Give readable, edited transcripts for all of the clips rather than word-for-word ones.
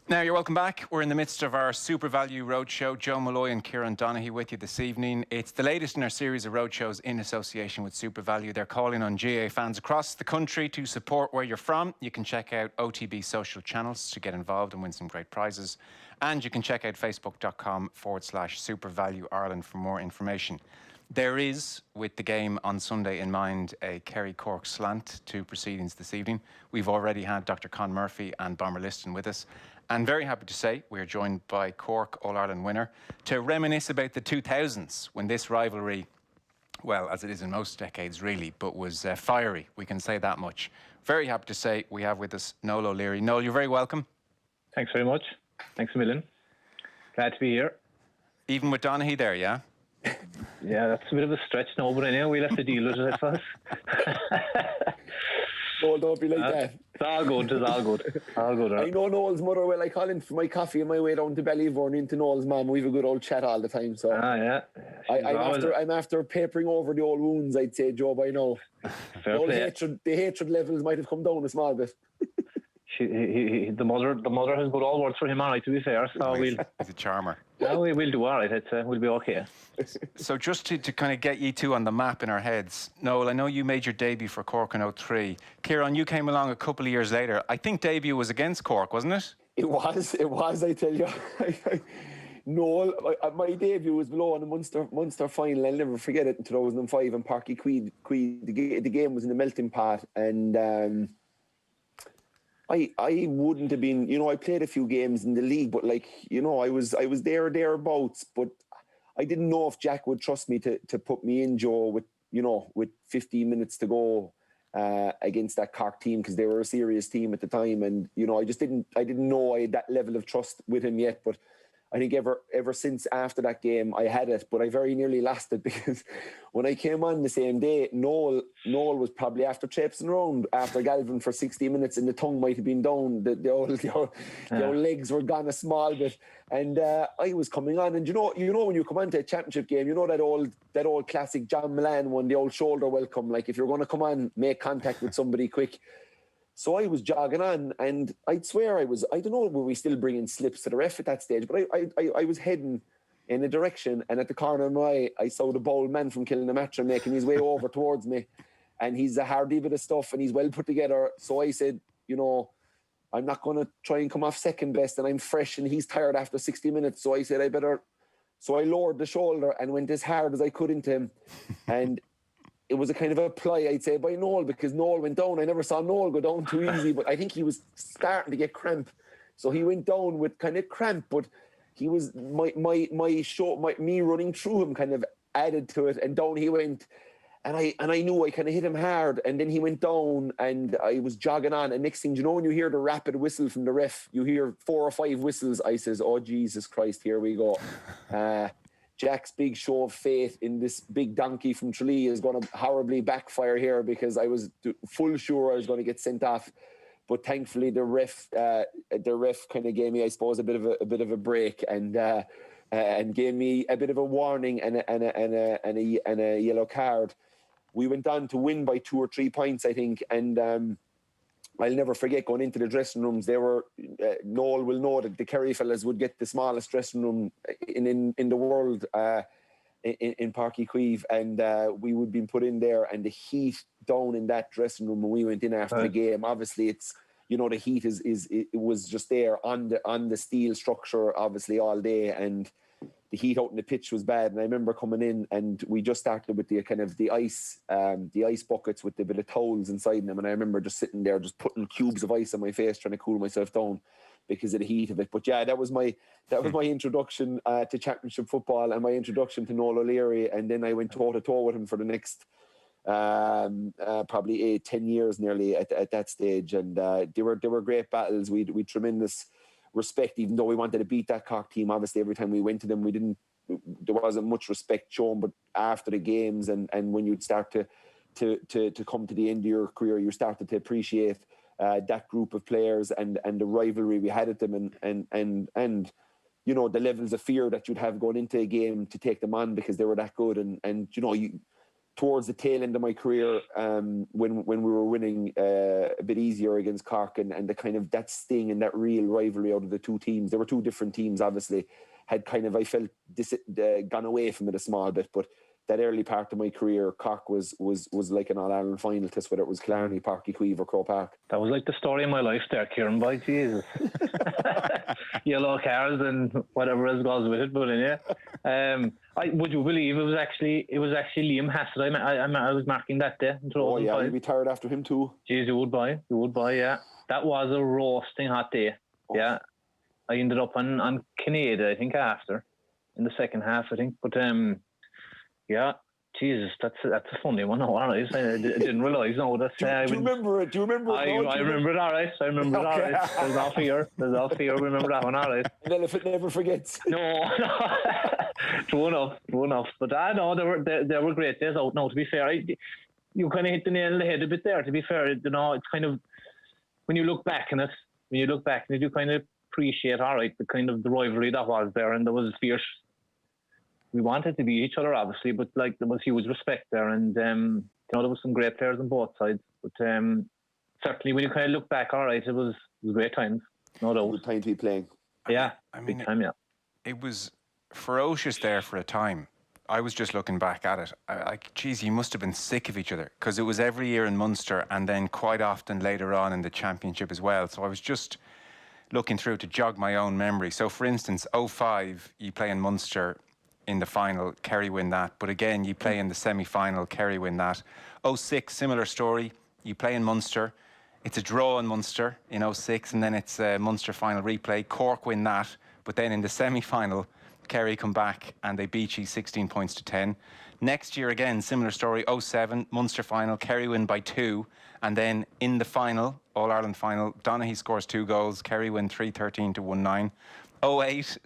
Now, you're welcome back. We're in the midst of our Super Value Roadshow. Joe Malloy and Kieran Donaghy with you this evening. It's the latest in our series of roadshows in association with Super Value. They're calling on GAA fans across the country to support where you're from. You can check out OTB social channels to get involved and win some great prizes. And you can check out facebook.com/Super Value Ireland for more information. There is, with the game on Sunday in mind, a Kerry-Cork slant to proceedings this evening. We've already had Dr. Con Murphy and Bomber Liston with us. And very happy to say we are joined by Cork All-Ireland winner to reminisce about the 2000s when this rivalry, well, as it is in most decades really, but was fiery, we can say that much. Very happy to say we have with us Noel O'Leary. Noel, you're very welcome. Thanks very much. Thanks a million. Glad to be here. Even with Donaghy there, yeah? Yeah, that's a bit of a stretch now, but anyway, we'll have to deal with it, I suppose. No, don't be like that. It's all good, it's all good. All good, right? I know Noel's mother well. I call in for my coffee on my way down to Ballyvourne into Noel's mum. We have a good old chat all the time. So yeah. I'm after papering over the old wounds, I'd say, Joe, by now. The hatred levels might have come down a small bit. The mother has good all words for him, all right, to be fair. So he's a charmer. Yeah, we'll do all right. We'll be okay. So just to kind of get you two on the map in our heads, Noel, I know you made your debut for Cork in 2003. Kieran, you came along a couple of years later. I think debut was against Cork, wasn't it? It was, I tell you. Noel, my debut was below in the Munster final. I'll never forget it, in 2005 in Páirc Uí Chaoimh. The game was in the melting pot, and I wouldn't have been, I played a few games in the league, but I was there or thereabouts, but I didn't know if Jack would trust me to put me in, Joe, with 15 minutes to go against that Cork team, because they were a serious team at the time, and I didn't know I had that level of trust with him yet, but I think ever since after that game I had it, but I very nearly lost it, because when I came on the same day, Noel was probably after traipsing around after Galvin for 60 minutes, and the tongue might have been down, the old legs were gone a small bit, and I was coming on, and you know when you come on to a championship game, that old classic John Milan one, the old shoulder welcome, like if you're going to come on, make contact with somebody quick. So I was jogging on, and I'd swear I don't know, were we still bringing slips to the ref at that stage, but I was heading in a direction, and at the corner of my eye, I saw the bold man from Kilnamatcha making his way over towards me, and he's a hardy bit of stuff, and he's well put together. So I said, I'm not going to try and come off second best, and I'm fresh, and he's tired after 60 minutes. So I said, so I lowered the shoulder and went as hard as I could into him, and it was a kind of a ploy, I'd say, by Noel, because Noel went down. I never saw Noel go down too easy, but I think he was starting to get cramp. So he went down with kind of cramp, but he was, me running through him kind of added to it, and down he went. And I knew I kind of hit him hard, and then he went down, and I was jogging on. And next thing, when you hear the rapid whistle from the ref, you hear 4 or 5 whistles. I says, oh, Jesus Christ, here we go. Jack's big show of faith in this big donkey from Tralee is going to horribly backfire here, because I was full sure I was going to get sent off. But thankfully, the ref kind of gave me, I suppose, a bit of a break, and gave me a bit of a warning and a yellow card. We went on to win by 2 or 3 points, I think, and I'll never forget going into the dressing rooms. They were, Noel will know that the Kerry fellas would get the smallest dressing room in the world in Páirc Uí Chaoimh, and we would be put in there, and the heat down in that dressing room when we went in after the game. Obviously, it's, the heat it was just there on the steel structure, obviously, all day, and the heat out in the pitch was bad. And I remember coming in, and we just started with the ice buckets with the bit of towels inside them. And I remember just sitting there, just putting cubes of ice on my face, trying to cool myself down because of the heat of it. But yeah, that was my introduction to championship football, and my introduction to Noel O'Leary. And then I went toe to toe with him for the next probably 10 years nearly at that stage. And they were great battles. We tremendous respect, even though we wanted to beat that Cork team. Obviously, every time we went to them, there wasn't much respect shown. But after the games, and when you'd start to come to the end of your career, you started to appreciate that group of players and the rivalry we had at them, and the levels of fear that you'd have going into a game to take them on, because they were that good. And towards the tail end of my career, when we were winning a bit easier against Cork, and the kind of that sting and that real rivalry out of the two teams. There were two different teams, obviously, had kind of, I felt, gone away from it a small bit, but that early part of my career, Cork was like an All-Ireland final test, whether it was Killarney, Páirc Uí Chaoimh or Croke Park. That was like the story of my life there, Kieran, boy, Jesus. Yellow cars and whatever else goes with it, but yeah. Would you believe it was actually Liam Hassett I was marking that day in 2005. Oh yeah, you'd be tired after him too. Jeez, you would buy, yeah. That was a roasting hot day, yeah. I ended up on Canada, I think, after, in the second half, I think, but yeah, Jesus, that's a funny one. All right, I didn't realise. No, that's. Do you remember it? I remember it. All right, I remember it. All right. There's all fear. Remember that one. All right. An elephant never forgets. No. True enough. But I know there were great days out. Now, to be fair, you kind of hit the nail on the head a bit there. To be fair, it's kind of, when you look back on it, you kind of appreciate, all right, the kind of the rivalry that was there, and there was fierce. We wanted to beat each other, obviously, but like there was huge respect there, and there was some great players on both sides. But certainly, when you kind of look back, all right, it was great times, no doubt. Good time to be playing. Yeah, I mean, big time, yeah. It was ferocious there for a time. I was just looking back at it. Geez, you must have been sick of each other, because it was every year in Munster, and then quite often later on in the championship as well. So I was just looking through to jog my own memory. So, for instance, 2005, you play in Munster. In the final, Kerry win that. But again, you play in the semi-final, Kerry win that. 2006, similar story. You play in Munster. It's a draw in Munster in 2006, and then it's a Munster final replay. Cork win that. But then in the semi-final, Kerry come back and they beat you 16 points to 10. Next year again, similar story. 2007, Munster final, Kerry win by 2. And then in the final, All-Ireland final, Donaghy scores 2 goals. Kerry win 3-13 to 1-9. 2008,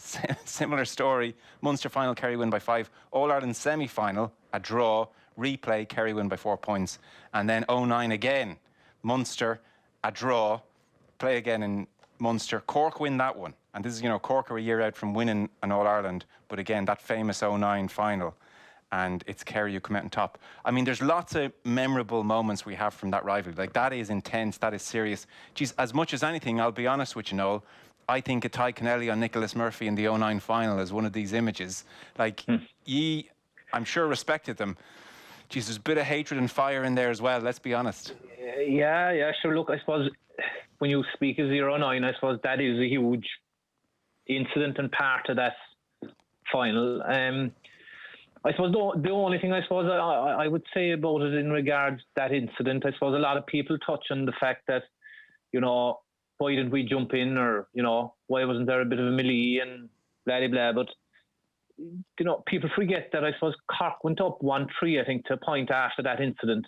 similar story. Munster final, Kerry win by 5. All-Ireland semi-final, a draw. Replay, Kerry win by 4 points. And then 2009 again, Munster, a draw. Play again in Munster. Cork win that one. And this is, Cork are a year out from winning an All-Ireland. But again, that famous 2009 final. And it's Kerry who come out on top. I mean, there's lots of memorable moments we have from that rivalry. Like, that is intense, that is serious. Geez, as much as anything, I'll be honest with you, Noel, I think a Ty Connelly on Nicholas Murphy in the 2009 final is one of these images. Like, ye, I'm sure, respected them. Geez, there's a bit of hatred and fire in there as well, let's be honest. Yeah, sure. Look, I suppose when you speak of 2009, I suppose that is a huge incident and part of that final. I suppose the only thing I suppose I would say about it in regards to that incident, I suppose a lot of people touch on the fact that, why didn't we jump in, or, why wasn't there a bit of a melee and blah, blah, blah. But, people forget that I suppose Cork went up 1-3, I think, to a point after that incident.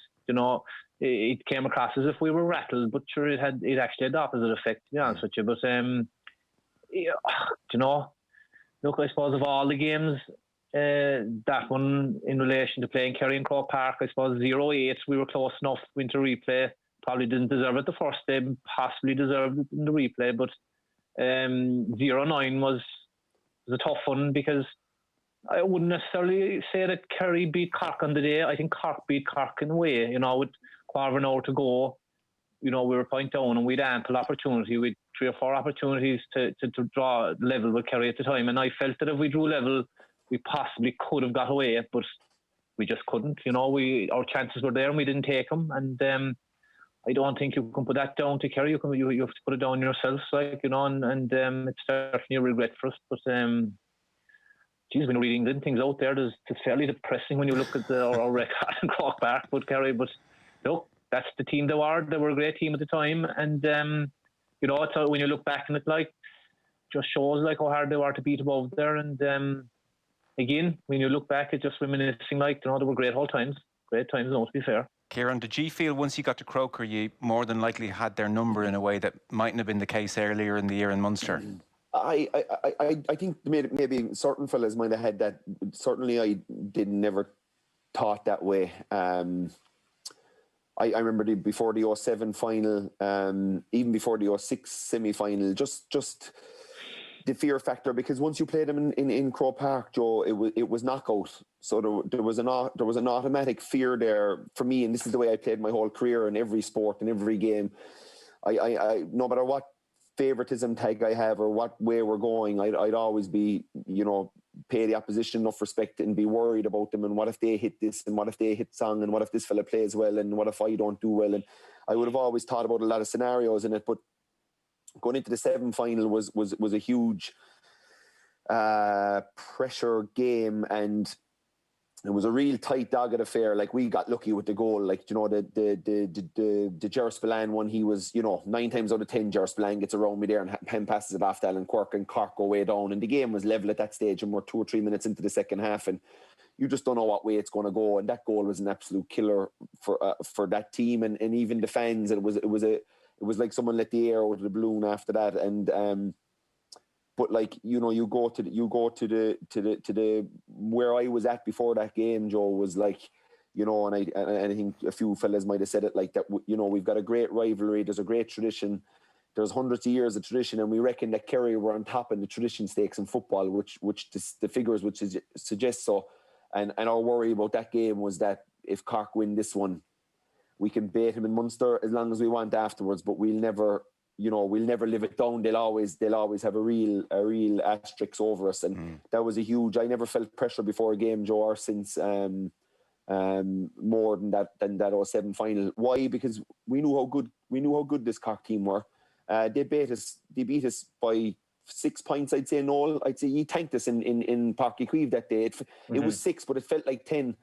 It came across as if we were rattled, but sure, it actually had the opposite effect, to be honest with you. But, look, I suppose of all the games, that one in relation to playing Kerry and Croke Park, I suppose 0-8, we were close enough, went to replay. Probably didn't deserve it the first day, possibly deserved it in the replay, but 0-9 was a tough one, because I wouldn't necessarily say that Kerry beat Cork on the day. I think Cork beat Cork in a way, with quarter of an hour to go. We were point down and we'd ample opportunity. We'd 3 or 4 opportunities to draw level with Kerry at the time, and I felt that if we drew level, we possibly could have got away, but we just couldn't. Our chances were there and we didn't take them, and I don't think you can put that down to Kerry. You have to put it down yourself, and it's certainly a regret for us. But when you're reading things out there, it's fairly depressing when you look at our record in Croke Park. But Kerry, look, that's the team they were. They were a great team at the time, and it's when you look back and it just shows how hard they were to beat above there. And again, when you look back, it's just reminiscing they were great whole times. Great times, to be fair. Kieran, did you feel once you got to Croker, you more than likely had their number in a way that mightn't have been the case earlier in the year in Munster? I think maybe certain fellas might have had that. Certainly, I never thought that way. I remember before the 2007 final, even before the 2006 semi-final, just the fear factor, because once you played them in Croke Park, Joe, it was knockout. So there was an automatic fear there for me, and this is the way I played my whole career in every sport, in every game. I no matter what favoritism tag I have or what way we're going, I'd always be, pay the opposition enough respect and be worried about them, and what if they hit this, and what if they hit song, and what if this fella plays well, and what if I don't do well. And I would have always thought about a lot of scenarios in it, but going into the semi-final was a huge pressure game, and it was a real tight, dogged affair. Like, we got lucky with the goal. Like, the Ger Spillane one, he was, 9 times out of 10, Ger Spillane gets around me there and pen passes it off to Alan Quirk, and Cork go way down. And the game was level at that stage, and we're 2 or 3 minutes into the second half, and you just don't know what way it's going to go. And that goal was an absolute killer for that team, and even the fans. It was like someone let the air out of the balloon after that. And but like, you go to the where I was at before that game, Joe, was like, and I think a few fellas might have said it like that. We've got a great rivalry. There's a great tradition. There's hundreds of years of tradition, and we reckon that Kerry were on top in the tradition stakes in football, which the figures would suggest so. And our worry about that game was that if Cork win this one, we can bait him in Munster as long as we want afterwards, but we'll never live it down. They'll always have a real asterisk over us, and that was a huge. I never felt pressure before a game, Joe, or since more than that 07 final. Why? Because we knew how good this Cork team were. They beat us by 6 points. I'd say, Noel. I'd say he tanked us in Páirc Uí Chaoimh that day. It was 6, but it felt like 10.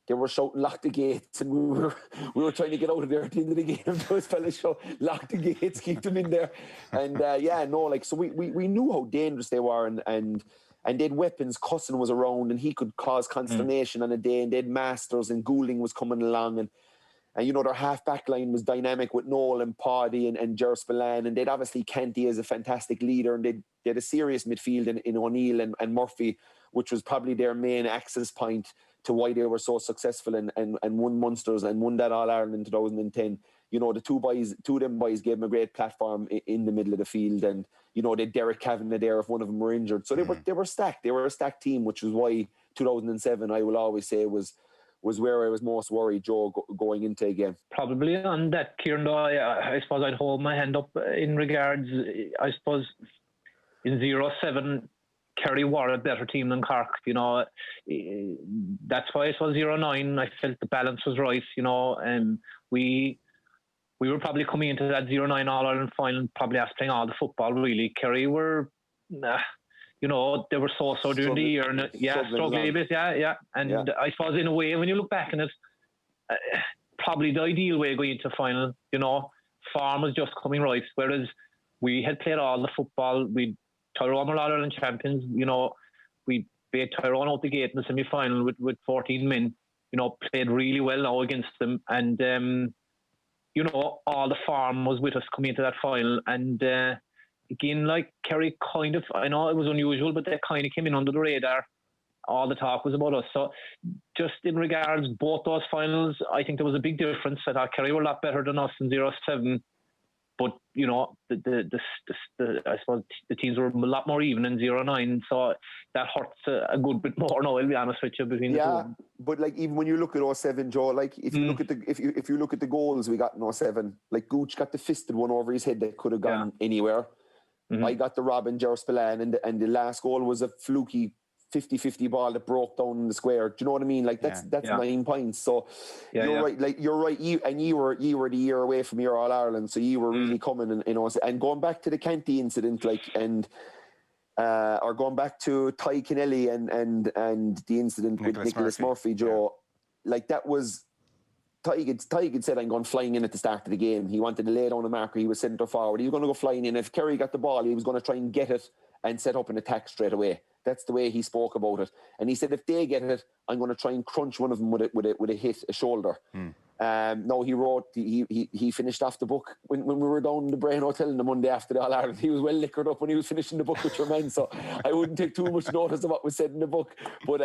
They were shouting, "Lock the gates," and we were trying to get out of there at the end of the game. Those fellas shout, "Lock the gates, keep them in there." And so we knew how dangerous they were, and they had weapons. Cussin was around, and he could cause consternation on a day. And they had Masters, and Goulding was coming along, and their half back line was dynamic with Noel and Paddy and Ger Spillane, and they'd obviously Kenty as a fantastic leader, and they had a serious midfield in O'Neill and Murphy, which was probably their main access point to why they were so successful and won Munsters and won that All-Ireland in 2010. The two of them boys gave them a great platform in the middle of the field, and they had Derek Kavanagh there if one of them were injured. So they were stacked. They were a stacked team, which was why 2007, I will always say, was where I was most worried, Joe, going into a game. Probably on that, Kieran, though, I suppose I'd hold my hand up in regards, I suppose, in 07, Kerry were a better team than Cork, that's why I saw 09. I felt the balance was right, and we were probably coming into that 09 All-Ireland final probably after playing all the football, really. Kerry were, they were so during the year, and struggling a bit, yeah. And I suppose in a way, when you look back on it, probably the ideal way going into final, form was just coming right, whereas we had played all the football. Tyrone were All-Ireland champions, we beat Tyrone out the gate in the semi-final with 14 men, played really well now against them, and all the form was with us coming into that final. And again, like, Kerry kind of, I know it was unusual, but they kind of came in under the radar. All the talk was about us. So just in regards both those finals, I think there was a big difference. I thought Kerry were a lot better than us in 07. But, I suppose the teams were a lot more even in 09, so that hurts a good bit more now, I'll be honest with you, between the two. Yeah, but like, even when you look at 07, Joe, like, if you look at if you look at the goals we got in 07, like, Gooch got the fisted one over his head that could have gone anywhere. I got the Robin Ger Spillane, and the last goal was a fluky 50-50 ball that broke down in the square. Do you know what I mean? Like, that's 9 points. So you're right. Like, you're right. You were the year away from your All Ireland, so you were really coming and going back to the Canty incident, like, and or going back to Ty Kennelly and the incident with Nicholas Murphy, Joe. Like, that was Ty had said, "I'm going flying in at the start of the game." He wanted to lay down a marker. He was centre forward. He was going to go flying in. If Kerry got the ball, he was going to try and get it and set up an attack straight away. That's the way he spoke about it. And he said, if they get it, I'm going to try and crunch one of them with a hit, a shoulder. No, he finished off the book when we were down in the Brain Hotel on the Monday after the All-Ireland. He was well liquored up when he was finishing the book with your men, so I wouldn't take too much notice of what was said in the book. But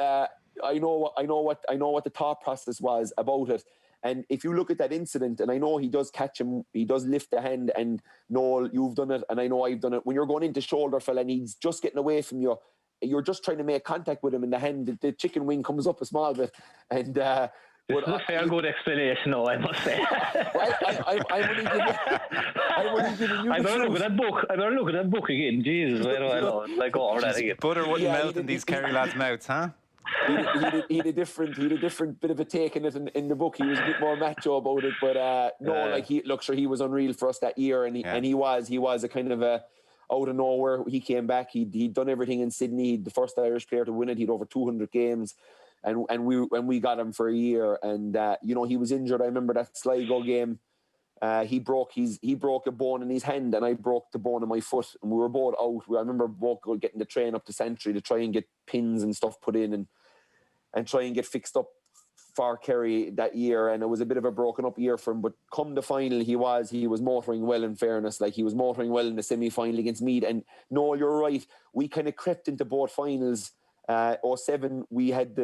I know what the thought process was about it. And if you look at that incident, and I know he does catch him, he does lift the hand, and Noel, you've done it, and I know I've done it. When you're going into shoulder, fella, and he's just getting away from you, you're just trying to make contact with him in the hand. The chicken wing comes up a small bit, and this is a fair good explanation, though, I must say. I'm only giving you. I better look at that book. I better look at that book again. Jesus, where do I know? Like go over that again. Butter wouldn't melt in these Kerry lads' mouths, huh? He had a different bit of a take in it in the book. He was a bit more macho about it, but he was unreal for us that year, and he was a kind of a out of nowhere. He came back. He'd done everything in Sydney. He'd the first Irish player to win it. He'd over 200 games, and we got him for a year. And he was injured. I remember that Sligo game. He broke a bone in his hand, and I broke the bone in my foot, and we were both out. I remember both getting the train up to Santry to try and get pins and stuff put in and try and get fixed up for Kerry that year. And it was a bit of a broken up year for him, but come the final, he was motoring well, in fairness. Like, he was motoring well in the semi-final against Meath. And no, you're right, we kind of crept into both finals. 07 we had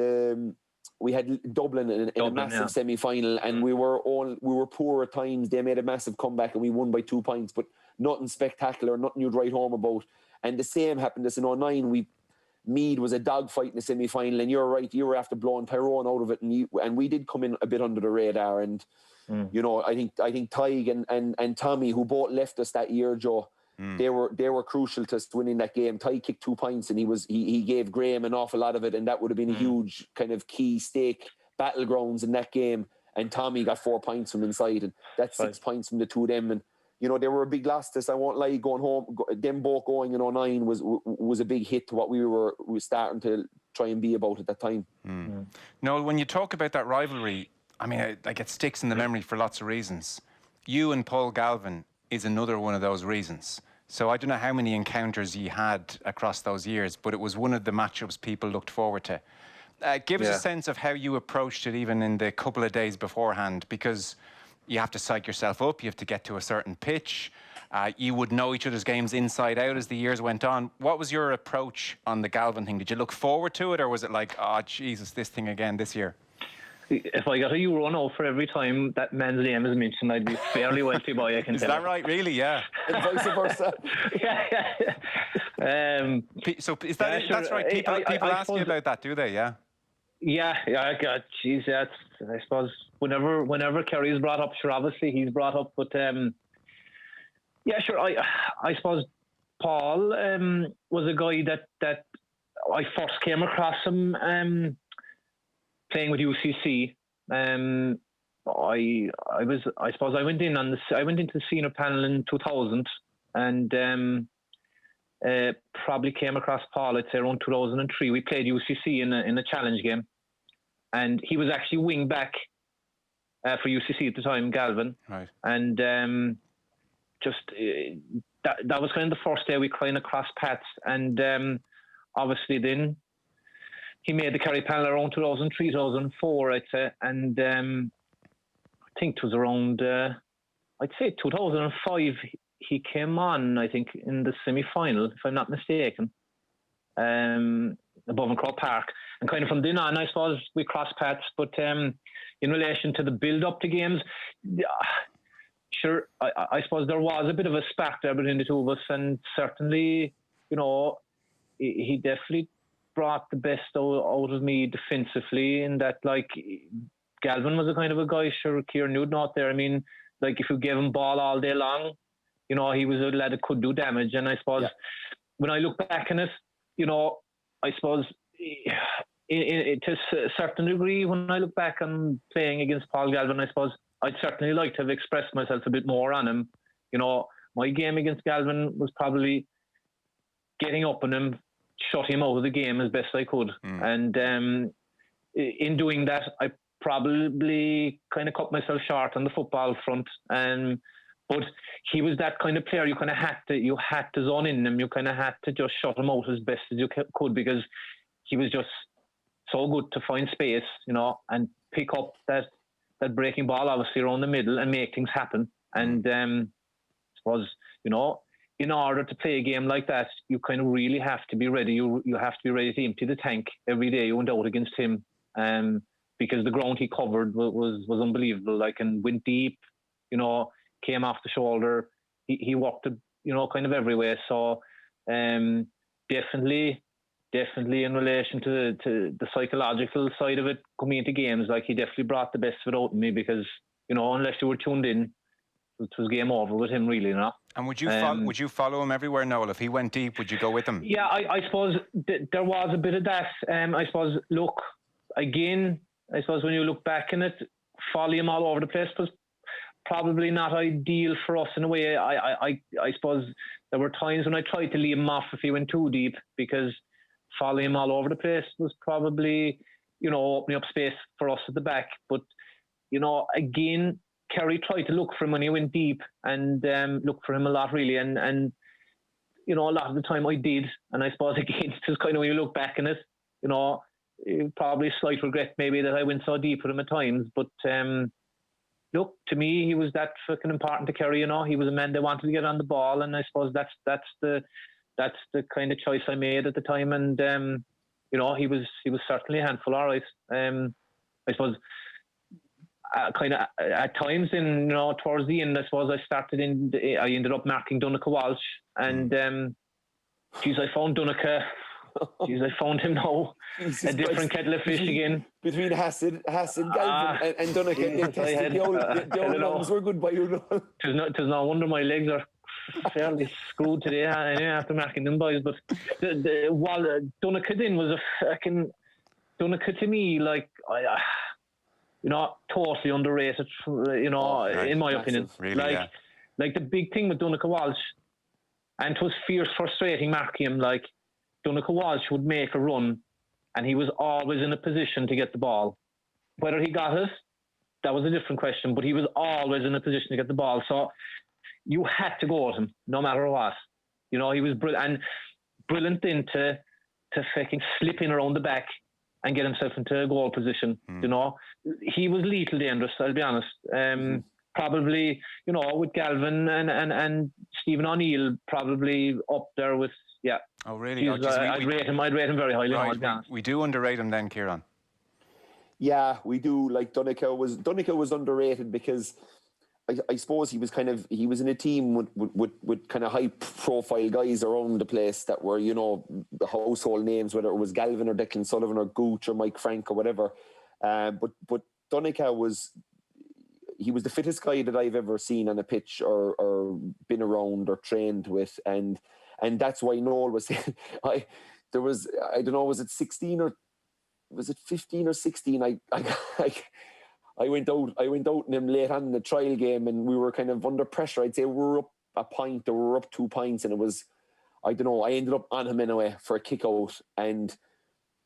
Dublin in a massive semi-final, and we were poor at times. They made a massive comeback and we won by 2 points, but nothing spectacular, nothing you'd write home about. And the same happened as in 09. Meath was a dogfight in the semi-final, and you're right, you were after blowing Tyrone out of it, and we did come in a bit under the radar. And I think Tig and Tommy, who both left us that year, Joe, they were crucial to us winning that game. Tig kicked 2 points, and he gave Graham an awful lot of it, and that would have been a huge kind of key stake battlegrounds in that game. And Tommy got 4 points from inside, and that's 6 points from the two of them. And they were a big loss to us. I won't lie, going home, them both going in 09 was a big hit to what we were starting to try and be about at that time. Noel, when you talk about that rivalry, I mean, it sticks in the memory for lots of reasons. You and Paul Galvin is another one of those reasons. So I don't know how many encounters you had across those years, but it was one of the matchups people looked forward to. Give us a sense of how you approached it even in the couple of days beforehand, because you have to psych yourself up, you have to get to a certain pitch, you would know each other's games inside out as the years went on. What was your approach on the Galvin thing? Did you look forward to it, or was it like, oh, Jesus, this thing again this year? If I got a euro now for every time that man's name is mentioned, I'd be fairly wealthy boy, I can tell. Is that right, really? Yeah. And vice versa. So is that that's right? People ask you about that, do they? Yeah. Yeah, God, geez, I suppose whenever Kerry's brought up, sure, obviously he's brought up, but yeah, sure. I suppose Paul was a guy that I first came across him playing with UCC. I suppose I went into the senior panel in 2000, and probably came across Paul, I'd say around 2003. We played UCC in a challenge game, and he was actually wing back for UCC at the time, Galvin. Right. And that was kind of the first day we kind of crossed paths, and obviously then he made the Kerry panel around 2003, 2004, I'd say, and I think it was around I'd say 2005 he came on, I think, in the semi-final, if I'm not mistaken, above in Croke Park. And kind of from then on, I suppose, we crossed paths. But in relation to the build-up to games, sure, I suppose there was a bit of a spark there between the two of us. And certainly, he definitely brought the best out of me defensively, in that, like, Galvin was a kind of a guy, sure, Kieran, you'd know out there. I mean, like, if you gave him ball all day long, he was a lad that could do damage. And I suppose when I look back on it, I suppose to a certain degree, when I look back on playing against Paul Galvin, I suppose I'd certainly like to have expressed myself a bit more on him. My game against Galvin was probably getting up on him, shut him out of the game as best I could. And in doing that, I probably kind of cut myself short on the football front. But he was that kind of player. You kind of had to zone in him. You kind of had to just shut him out as best as you could, because he was just so good to find space, and pick up that breaking ball, obviously, around the middle and make things happen. And I suppose, in order to play a game like that, you kind of really have to be ready. You have to be ready to empty the tank every day you went out against him, because the ground he covered was unbelievable. Like, and went deep, you know, came off the shoulder. He walked it, you know, kind of every way. So definitely in relation to the psychological side of it, coming into games, like, he definitely brought the best of it out in me, because, you know, unless you were tuned in, it was game over with him, really, you know. And would you follow him everywhere, Noel? If he went deep, would you go with him? Yeah, I suppose there was a bit of that. I suppose, look, again, I suppose when you look back in it, follow him all over the place was probably not ideal for us in a way. I suppose there were times when I tried to leave him off if he went too deep, because follow him all over the place was probably, you know, opening up space for us at the back. But, you know, again, Kerry tried to look for him when he went deep, and look for him a lot, really. And you know, a lot of the time I did. And I suppose, again, it's just kind of when you look back in it, you know, probably a slight regret maybe that I went so deep with him at times. But look, to me, he was that fucking important to Kerry, you know. He was a man that wanted to get on the ball, and I suppose that's the kind of choice I made at the time. And you know, he was certainly a handful, all right. I suppose kind of at times, in, you know, towards the end, I suppose I ended up marking Donncha Walsh, and I found Donncha. I found him now a different kettle of fish again. Between Hasid, Galvin, and Donncha, the old lungs were good by you. It's no wonder my legs are fairly screwed today after marking them boys. But Donncha then was a fucking Donncha to me, like, you know, totally underrated, you know, in my opinion. Really, like the big thing with Donncha Walsh, and it was fierce, frustrating marking him, like, Donncha Walsh would make a run, and he was always in a position to get the ball. Whether he got it, that was a different question, but he was always in a position to get the ball. So you had to go at him, no matter what. You know, he was brilliant then to fucking slip in around the back and get himself into a goal position. You know, he was lethal dangerous, I'll be honest. Probably, you know, with Galvin and Stephen O'Neill, probably up there with, yeah. Oh, really? I'd rate him very highly. Right, we do underrate him then, Kieran. Yeah, we do. Like, Donncha was underrated because I suppose he was in a team with kind of high profile guys around the place that were, you know, the household names, whether it was Galvin or Declan Sullivan or Gooch or Mike Frank or whatever. But Donncha was the fittest guy that I've ever seen on a pitch or been around or trained with, and that's why Noel was saying, I don't know, was it 16 or was it 15 or 16? I went out in him late on in the trial game, and we were kind of under pressure. I'd say we were up a point or we were up 2 points, and it was, I don't know, I ended up on him anyway for a kick out, and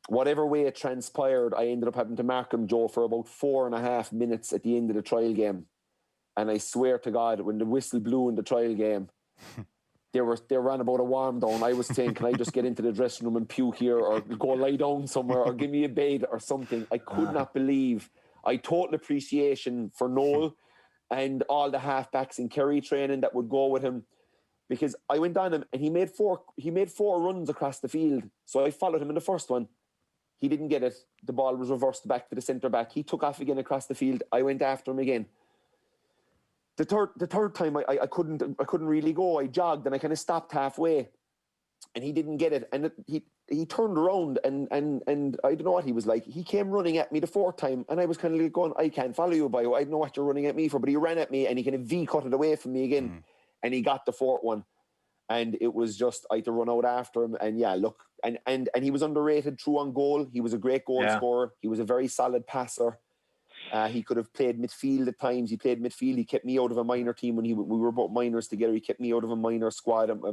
whatever way it transpired, I ended up having to mark him, Joe, for about 4.5 minutes at the end of the trial game. And I swear to God, when the whistle blew in the trial game, they were on about a warm down. I was saying, can I just get into the dressing room and puke here, or go lie down somewhere, or give me a bed or something? I could not believe. I total appreciation for Noel and all the halfbacks in Kerry training that would go with him, because I went on him and he made four runs across the field. So I followed him in the first one. He didn't get it. The ball was reversed back to the centre back. He took off again across the field. I went after him again. The third time I couldn't really go. I jogged and I kind of stopped halfway, and he didn't get it. And he turned around and I don't know what he was like. He came running at me the fourth time, and I was kind of like going, I can't follow you, Bio. I don't know what you're running at me for. But he ran at me and he kind of V-cut it away from me again, and he got the fourth one. And it was just, I had to run out after him. And yeah, look, and he was underrated through on goal. He was a great goal scorer. He was a very solid passer. He could have played midfield at times. He played midfield. He kept me out of a minor team when we were both minors together. He kept me out of a minor squad, a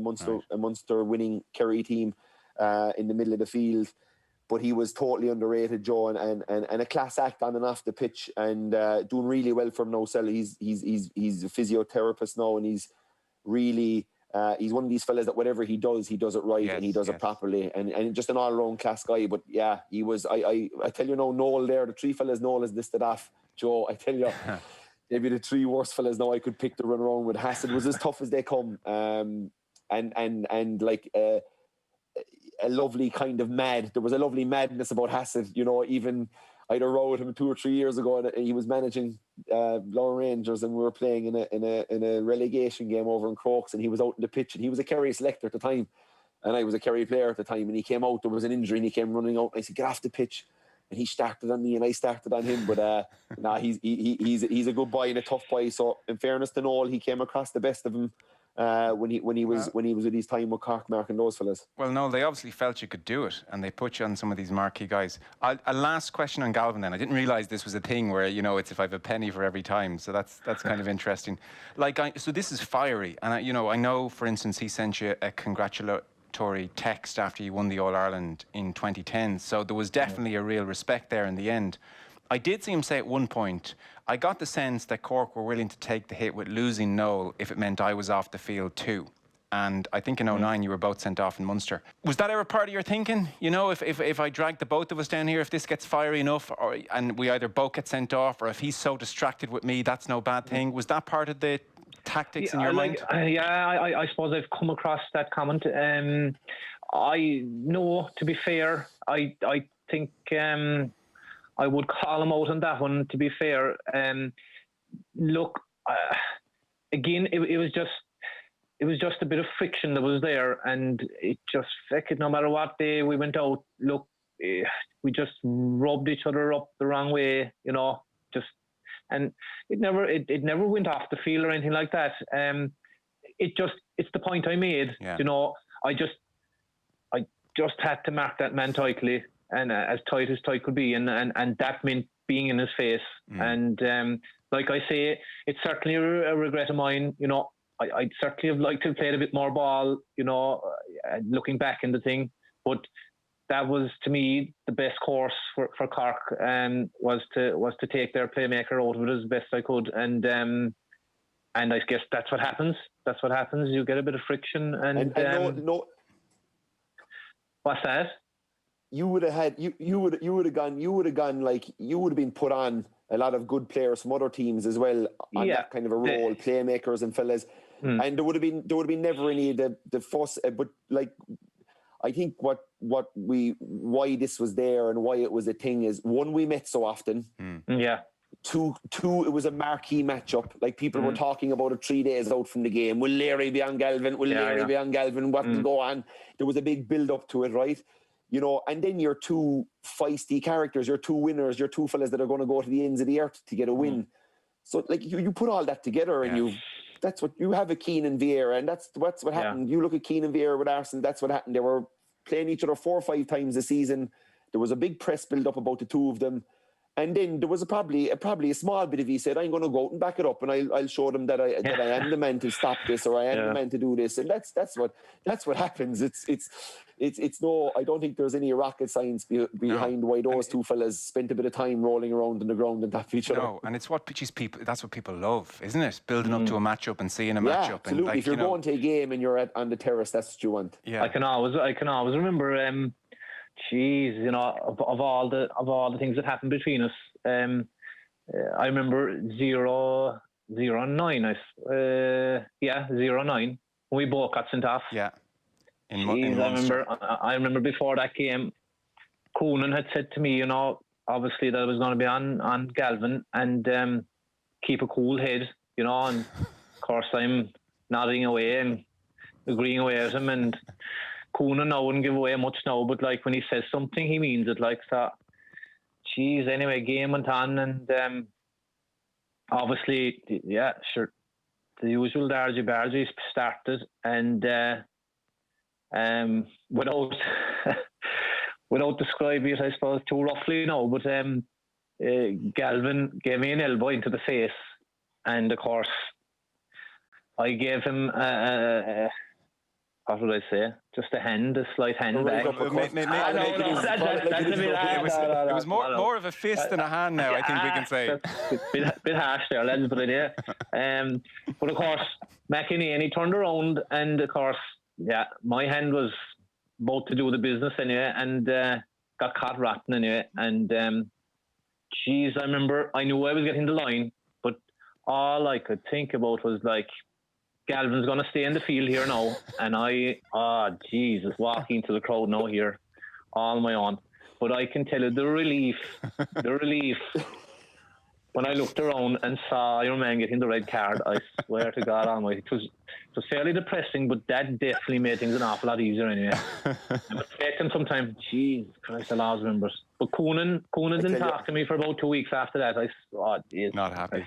Munster winning Kerry team in the middle of the field. But he was totally underrated, Joe, and a class act on and off the pitch, and doing really well for him now. He's a physiotherapist now, and he's really he's one of these fellas that whatever he does it right, and he does it properly, and just an all-round class guy. But yeah, he was. I tell you now, Noel there, the three fellas Noel has listed off, Joe. I tell you, maybe the three worst fellas now I could pick to run around with. Hasid was as tough as they come, and like a lovely kind of mad. There was a lovely madness about Hasid, you know. Even I had a row with him 2 or 3 years ago, and he was managing Lower Rangers, and we were playing in a relegation game over in Crokes, and he was out in the pitch, and he was a Kerry selector at the time, and I was a Kerry player at the time, and he came out, there was an injury, and he came running out, and I said, get off the pitch. And he started on me, and I started on him. But he's a good boy and a tough boy. So in fairness to Noel, he came across the best of him when he was with his time with Cork, Mark, and those fellas. Well, Noel, they obviously felt you could do it, and they put you on some of these marquee guys. A last question on Galvin. Then I didn't realise this was a thing where it's if I have a penny for every time. So that's kind of interesting. So this is fiery, and I know, for instance, he sent you a congratulatory text after you won the All-Ireland in 2010, so there was definitely a real respect there in the end. I did see him say at one point, I got the sense that Cork were willing to take the hit with losing Noel if it meant I was off the field too. And I think in 2009 you were both sent off in Munster. Was that ever part of your thinking? If I drag the both of us down here, if this gets fiery enough, and we either both get sent off, or if he's so distracted with me, that's no bad thing. Was that part of the tactics in your mind? I suppose I've come across that comment. I know, to be fair, I think I would call him out on that one, to be fair. Look, again, it was just a bit of friction that was there, and it just affected no matter what day we went out. Look, we just rubbed each other up the wrong way, and it never went off the field or anything like that. It's the point I made. Yeah. I just had to mark that man tightly, and as tight could be, and that meant being in his face. And like I say, it's certainly a regret of mine. I'd certainly have liked to have played a bit more ball, looking back in the thing, but that was, to me, the best course for Cork, was to take their playmaker out of it as best I could, and I guess that's what happens. That's what happens. You get a bit of friction, and no. What's that? You would have been put on a lot of good players from other teams as well on that kind of a role, playmakers and fellas, and there would have been never any of the fuss, but I think why this was there and why it was a thing is, one, we met so often. Yeah. Two, it was a marquee matchup. Like, people were talking about it 3 days out from the game. Will O'Leary be on Galvin? Will O'Leary be on Galvin? What will go on? There was a big build up to it, right? And then your two feisty characters, your two winners, your two fellas that are going to go to the ends of the earth to get a win. So you put all that together, and that's what you have a Keane and Vieira, and that's what happened. You look at Keane and Vieira with Arsenal, that's what happened. They were playing each other 4 or 5 times a season. There was a big press build up about the two of them. And then there was probably a small bit of, he said, I'm going to go out and back it up, and I'll show them that I am the man to stop this, or I am the man to do this. And that's what happens. It's no, I don't think there's any rocket science behind why those two fellas spent a bit of time rolling around on the ground and tapping each other. No, and it's that's what people love, isn't it? Building up to a matchup and seeing a matchup. Yeah, absolutely. And if you're going to a game and you're on the terrace, that's what you want. Yeah. I can always remember, of all the things that happened between us, I remember 0-9, 0-9, when we both got sent off. Yeah. I remember before that game, Coonan had said to me, obviously that I was going to be on Galvin, and keep a cool head, and of course I'm nodding away and agreeing away with him, and Coonan now wouldn't give away much now, but when he says something, he means it. So, anyway, game went on, and obviously, sure, the usual Dargy-Bargy started, and without describing it, I suppose, too roughly, but Galvin gave me an elbow into the face, and of course, I gave him what would I say? Just a slight hand back. It was more of a fist than a hand now, I think we can say. Bit harsh there, lads, but idea. But of course, McInerney, and he turned around, and of course, my hand was about to do the business anyway, and got caught rotten anyway. And I remember, I knew I was getting the line, but all I could think about was Galvin's going to stay in the field here now, and walking to the crowd now here, all on my own. But I can tell you the relief, when I looked around and saw your man getting the red card, I swear to God Almighty, it was fairly depressing, but that definitely made things an awful lot easier anyway. I was saying sometimes, Jesus Christ, the laws members. But Coonan didn't talk to me for about 2 weeks after that. Not happy.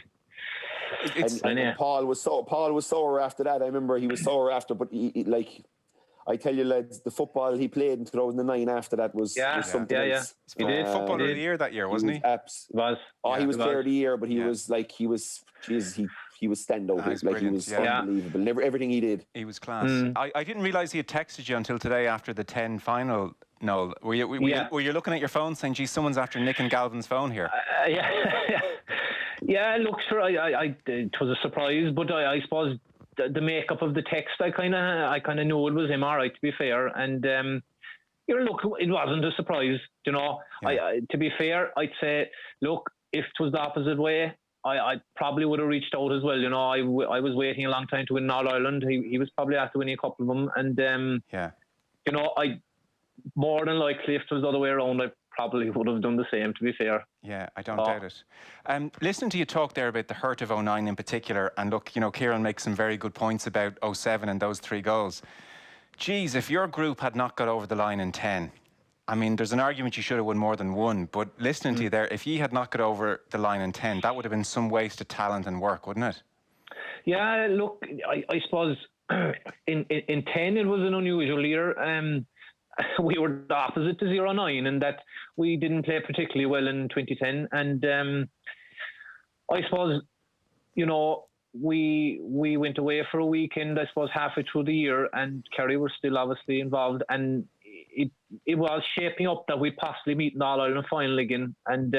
And Paul was sore after that. I remember he was sore after, but I tell you, lads, the football he played in 2009 after that was something else. He did. Footballer of the year that year, wasn't he? He was player of the year, but he was he was standout. He was unbelievable. Everything he did. He was class. I didn't realise he had texted you until today after the 10 final, Noel. Were you looking at your phone saying, gee, someone's after nicking Galvin's phone here? Yeah, look, sure, it was a surprise, but I suppose the makeup of the text, I kind of knew it was him, all right, to be fair. And, look, it wasn't a surprise, you know. Yeah. To be fair, I'd say, look, if it was the opposite way, I probably would have reached out as well, you know. I was waiting a long time to win All Ireland. He was probably after winning a couple of them. And, you know, more than likely, if it was the other way around, I probably would have done the same, to be fair. Yeah, I don't doubt it. Listening to you talk there about the hurt of 09 in particular, and look, you know, Kieran makes some very good points about 07 and those 3 goals. Geez, if your group had not got over the line in 10, I mean, there's an argument you should have won more than one, but listening to you there, if you had not got over the line in 10, that would have been some waste of talent and work, wouldn't it? Yeah, look, I suppose in 10 it was an unusual year. We were the opposite to 09 in that we didn't play particularly well in 2010. And I suppose, you know, we went away for a weekend, I suppose, halfway through the year, and Kerry were still obviously involved. And it was shaping up that we'd possibly meet in the All-Ireland final again. And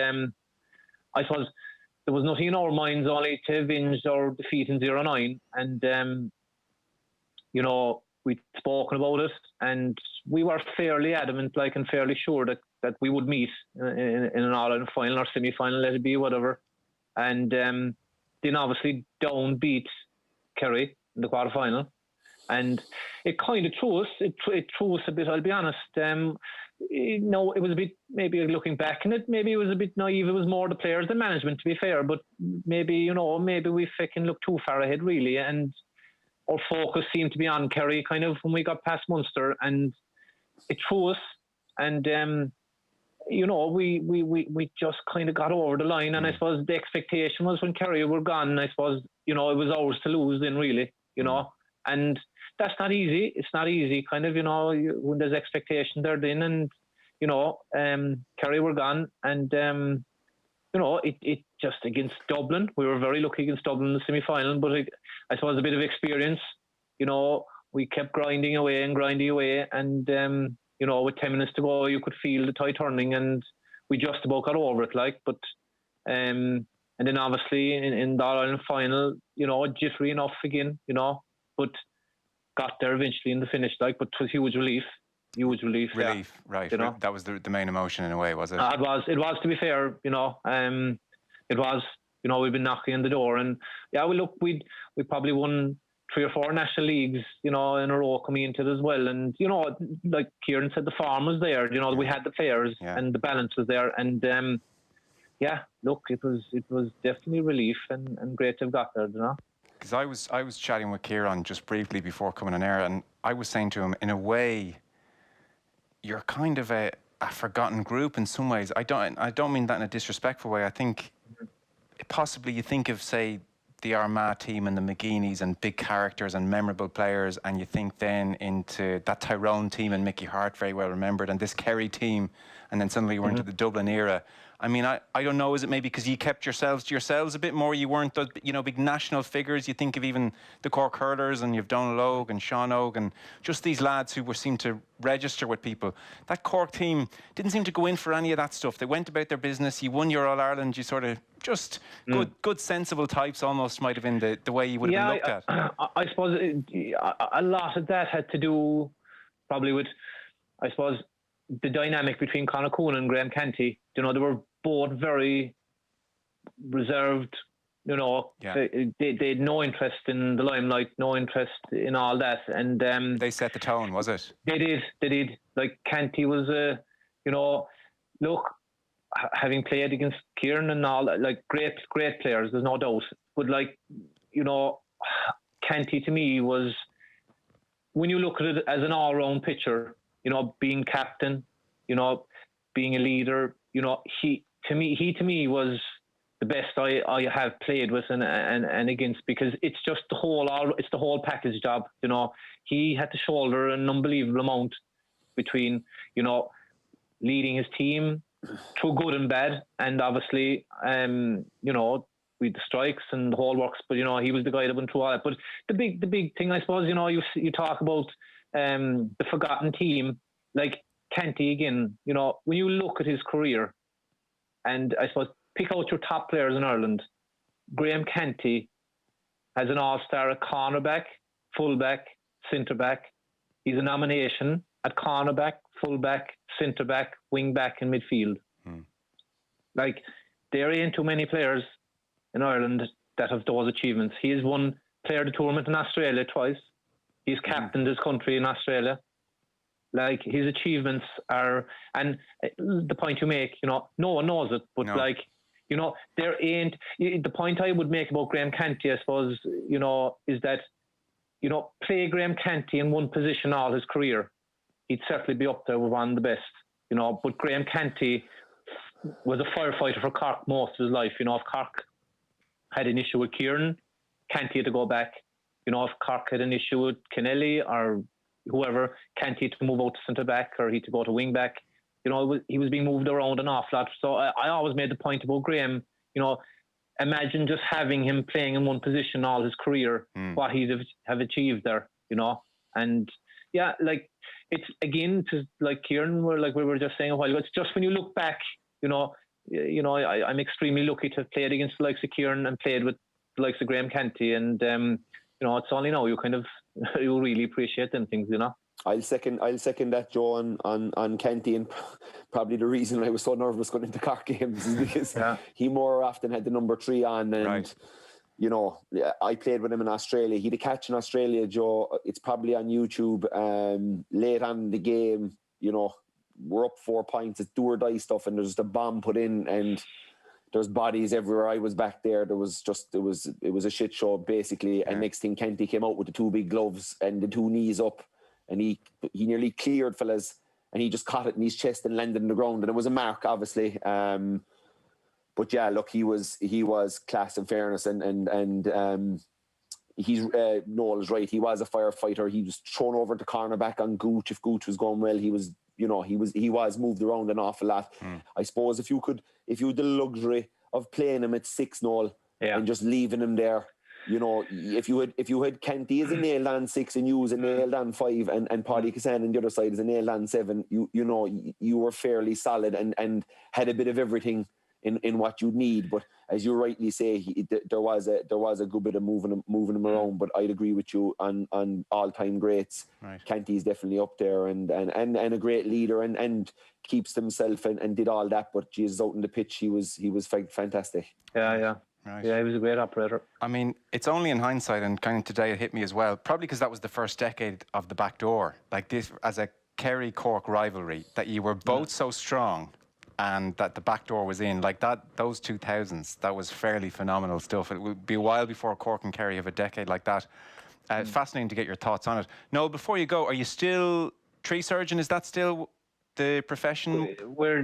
I suppose there was nothing in our minds only to avenge our defeat in 09. And, you know, we'd spoken about it, and we were fairly adamant, and fairly sure that we would meet in an All-Ireland final or semi-final, let it be, whatever. And then obviously Down beat Kerry in the quarter-final. And it kind of threw us. It threw us a bit, I'll be honest. It was a bit, maybe looking back on it, maybe it was a bit naive. It was more the players than management, to be fair. But maybe we fucking looked too far ahead, really. And our focus seemed to be on Kerry kind of when we got past Munster, and it threw us. And, we just kind of got over the line. And I suppose the expectation was when Kerry were gone, I suppose, it was ours to lose then, really, And that's not easy. It's not easy, kind of, when there's expectation there then. And, Kerry were gone. And, it just against Dublin. We were very lucky against Dublin in the semi-final, but I suppose a bit of experience. We kept grinding away, and with 10 minutes to go, you could feel the tide turning, and we just about got over it. And then obviously in the All-Ireland final, jittery enough again, but got there eventually in the finish. But it was huge relief. Relief, right. That was the main emotion in a way, was it? It was, to be fair, it was, we've been knocking on the door, and we probably won 3 or 4 national leagues, in a row coming into it as well. And, like Kieran said, the form was there, we had the players and the balance was there. And, it was definitely relief and great to have got there, Because I was chatting with Kieran just briefly before coming on air, and I was saying to him, in a way, you're kind of a forgotten group in some ways. I don't mean that in a disrespectful way. I think possibly you think of, say, the Armagh team and the McGeeneys and big characters and memorable players, and you think then into that Tyrone team and Mickey Hart, very well remembered, and this Kerry team, and then suddenly we're into the Dublin era. I mean, I don't know, is it maybe because you kept yourselves to yourselves a bit more? You weren't those, big national figures. You think of even the Cork hurlers, and you've Donald Ogue and Sean Ogue, and just these lads who seemed to register with people. That Cork team didn't seem to go in for any of that stuff. They went about their business. You won your All-Ireland. You sort of just good, sensible types almost might have been the way you would have been looked at. I suppose a lot of that had to do probably with, I suppose, the dynamic between Conor Coonan and Graham Canty. They were both very reserved, They had no interest in the limelight, no interest in all that. And they set the tone, was it? They did. Like Canty was, look, having played against Kieran and all, like great players, there's no doubt. But like, you know, Canty to me was, when you look at it as an all-round pitcher, you know, being captain, you know, being a leader, you know, he to me was the best I have played with and against, because it's just the whole package job. You know, he had to shoulder an unbelievable amount between, you know, leading his team through good and bad, and obviously, you know, with the strikes and the whole works. But you know, he was the guy that went through all that. But the big thing, I suppose, you know, you talk about the forgotten team, like Canty again. You know, when you look at his career, and I suppose pick out your top players in Ireland, Graham Canty has an all-star at cornerback, fullback, centre-back. He's a nomination at cornerback, fullback, centre-back, wing-back and midfield. Like, there ain't too many players in Ireland that have those achievements. He has won player of the tournament in Australia twice. He's captained his country in Australia. Like, his achievements are, and the point you make, you know, no one knows it, but like, you know, there ain't, the point I would make about Graham Canty, I suppose, you know, is that, you know, play Graham Canty in one position all his career, he'd certainly be up there with one of the best, you know. But Graham Canty was a firefighter for Cork most of his life. You know, if Cork had an issue with Kieran, Canty had to go back. You know, if Cork had an issue with Kennelly or whoever, Canty had to move out to centre-back, or he had to go to wing-back. You know, he was being moved around an awful lot. So I always made the point about Graham, you know, imagine just having him playing in one position all his career, what he'd have achieved there, you know. And yeah, like, it's again, to like Kieran, like we were just saying a while ago, it's just when you look back, you know, I'm extremely lucky to have played against the likes of Kieran and played with the likes of Graham Canty, and you know, it's only now you kind of you really appreciate them things, you know. I'll second that, Joe, on Canty, and probably the reason I was so nervous going into Cork games is because he more often had the number 3 on, and you know, I played with him in Australia. He had a catch in Australia, Joe. It's probably on YouTube. Late on in the game, you know, we're up 4 points. It's do or die stuff, and there's just a bomb put in, and there's bodies everywhere. I was back there. There was just it was a shit show basically. And next thing, Canty came out with the 2 big gloves and the 2 knees up, and he nearly cleared fellas, and he just caught it in his chest and landed on the ground, and it was a mark, obviously. But yeah, look, he was class in fairness, and he's Noel is right. He was a firefighter. He was thrown over to cornerback on Gooch. If Gooch was going well, he was, you know, he was moved around an awful lot. I suppose if you had the luxury of playing him at 6, Noel, and just leaving him there, you know, if you had Canty as a nailed on 6 and you as a nailed on 5, and Paddy Cassan on the other side as a nailed on 7, you know, you were fairly solid and had a bit of everything in what you need. But as you rightly say, there was a good bit of moving him around. But I'd agree with you on all-time greats. Canty's definitely up there, and a great leader, and keeps himself and did all that. But Jesus, out in the pitch, he was fantastic. Yeah, he was a great operator. I mean, it's only in hindsight, and kind of today it hit me as well, probably because that was the first decade of the back door, like this, as a Kerry-Cork rivalry, that you were both so strong, and that the back door was in, like that, those 2000s, that was fairly phenomenal stuff. It would be a while before Cork and Kerry have a decade like that. It's fascinating to get your thoughts on it. Noel, before you go, are you still tree surgeon? Is that still the profession? We're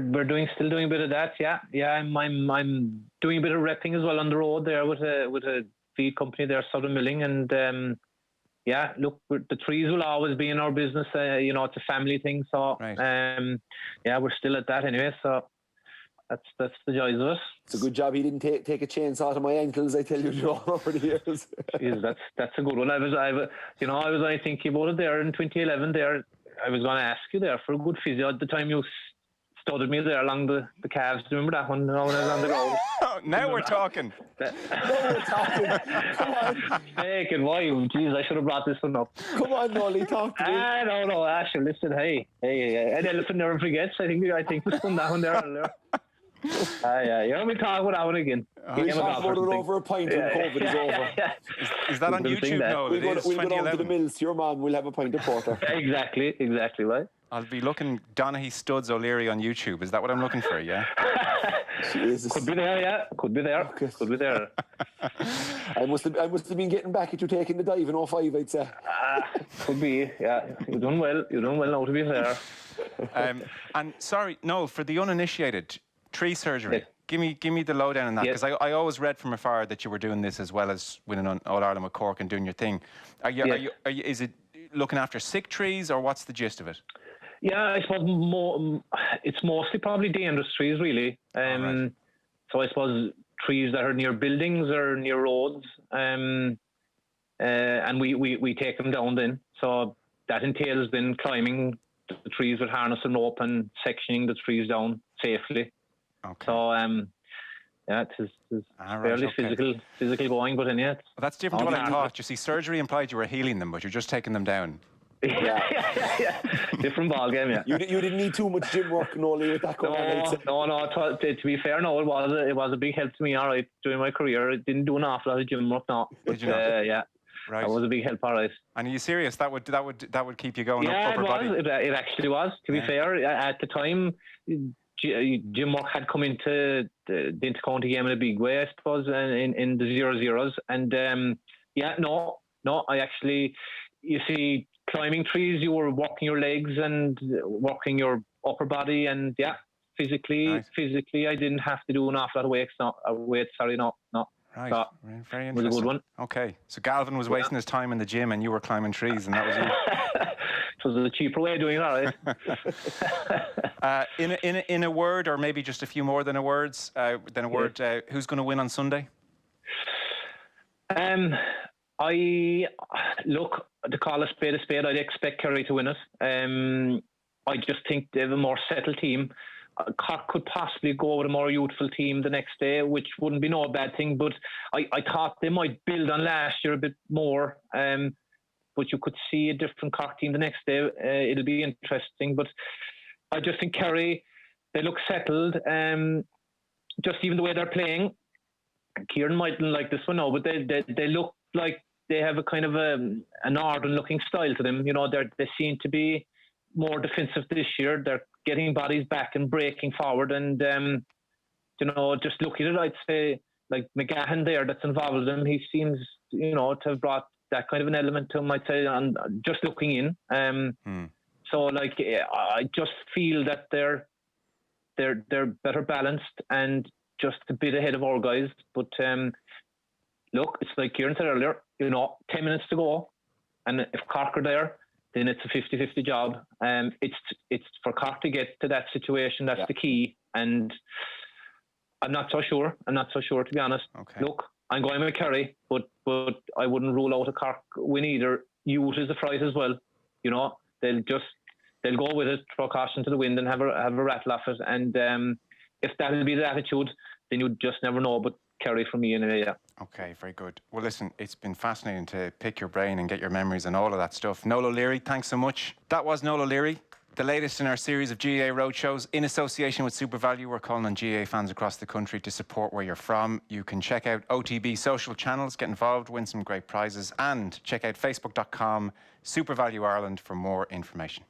still doing a bit of that, yeah. I'm doing a bit of repping as well on the road there with a feed company there, Southern Milling, and yeah, look, the trees will always be in our business. You know, it's a family thing. So, yeah, we're still at that anyway. So that's the joys of it. It's a good job he didn't take a chainsaw to my ankles, I tell you, Joe, over the years. Jeez, that's a good one. I was thinking about it there in 2011. There, I was going to ask you there for a good physio at the time. You studded me there along the calves. Do you remember that one? When I was on the ground. Now we're talking. Come on. Take it, why? Jeez, I should have brought this one up. Come on, Nolly, talk to me. No, Asher, listen, hey. An elephant never forgets. I think we spun that one there earlier. You want me to talk about that one again? We'll talk about it over a pint when COVID is over. Is that on YouTube? No, we'll go down to the mills to your mum. We'll have a pint of porter. Exactly, right. I'll be looking Donaghy Studs O'Leary on YouTube. Is that what I'm looking for? Yeah. Jesus. Could be there, yeah. Could be there. Okay. Could be there. I must have been getting back at you taking the dive in 05, I'd say. Could be, yeah. You're doing well. You're doing well now, to be fair. And sorry, Noel, for the uninitiated, tree surgery. Yes. Give me the lowdown on that, Yes. because I always read from afar that you were doing this as well as winning All Ireland with Cork and doing your thing. Is it looking after sick trees, or what's the gist of it? Yeah, I suppose it's mostly probably dangerous trees, really. Right. So I suppose trees that are near buildings or near roads, and we take them down then. So that entails then climbing the trees with harness and rope and sectioning the trees down safely. Okay. So yeah, it's fairly physical going, but then yeah. Well, that's different to what I thought. You see, surgery implied you were healing them, but you're just taking them down. Yeah. Different ball game, yeah. You didn't need too much gym work, Noel, with that going on. No. To be fair, no, it was a big help to me. All right, during my career, I didn't do an awful lot of gym work. No, Did you not? Yeah, right. That was a big help. All right. And are you serious? That would keep you going? Yeah, upper body? it actually was. To be fair, at the time, gym work had come into the inter-county game in a big way, I suppose, in the 0-0s. And I actually, you see, climbing trees, you were working your legs and working your upper body, and physically, I didn't have to do an awful lot of weights. No. Right, so, very interesting. It was a good one. Okay, so Galvin was wasting his time in the gym, and you were climbing trees, and that was you. It was a cheaper way of doing it, all right. In a word, or maybe just a few more than a word, who's going to win on Sunday? To call a spade, I'd expect Kerry to win it. I just think they have a more settled team. Cork could possibly go with a more youthful team the next day, which wouldn't be no bad thing, but I thought they might build on last year a bit more. But you could see a different Cork team the next day. It'll be interesting, but I just think Kerry, they look settled. Just even the way they're playing, Kieran mightn't like this one now, but they look like they have a kind of a northern-looking style to them. You know, they seem to be more defensive this year. They're getting bodies back and breaking forward, and just looking at it, I'd say like McGahan there that's involved with them. He seems, to have brought that kind of an element to him, I'd say, and just looking in. So like I just feel that they're better balanced and just a bit ahead of our guys. But look, it's like Kieran said earlier, 10 minutes to go, and if Cork are there, then it's a 50-50 job. It's for Cork to get to that situation. That's the key. And I'm not so sure, to be honest. Okay. Look, I'm going with Kerry, but I wouldn't rule out a Cork win either. Youth is the prize as well. They'll go with it, throw caution to the wind and have a rattle off it. And if that'll be the attitude, then you just never know. But Kerry for me anyway, yeah. Okay, very good. Well, listen, it's been fascinating to pick your brain and get your memories and all of that stuff. Noel O'Leary, thanks so much. That was Noel O'Leary, the latest in our series of GAA roadshows. In association with SuperValu, we're calling on GAA fans across the country to support where you're from. You can check out OTB social channels, get involved, win some great prizes, and check out facebook.com SuperValu Ireland for more information.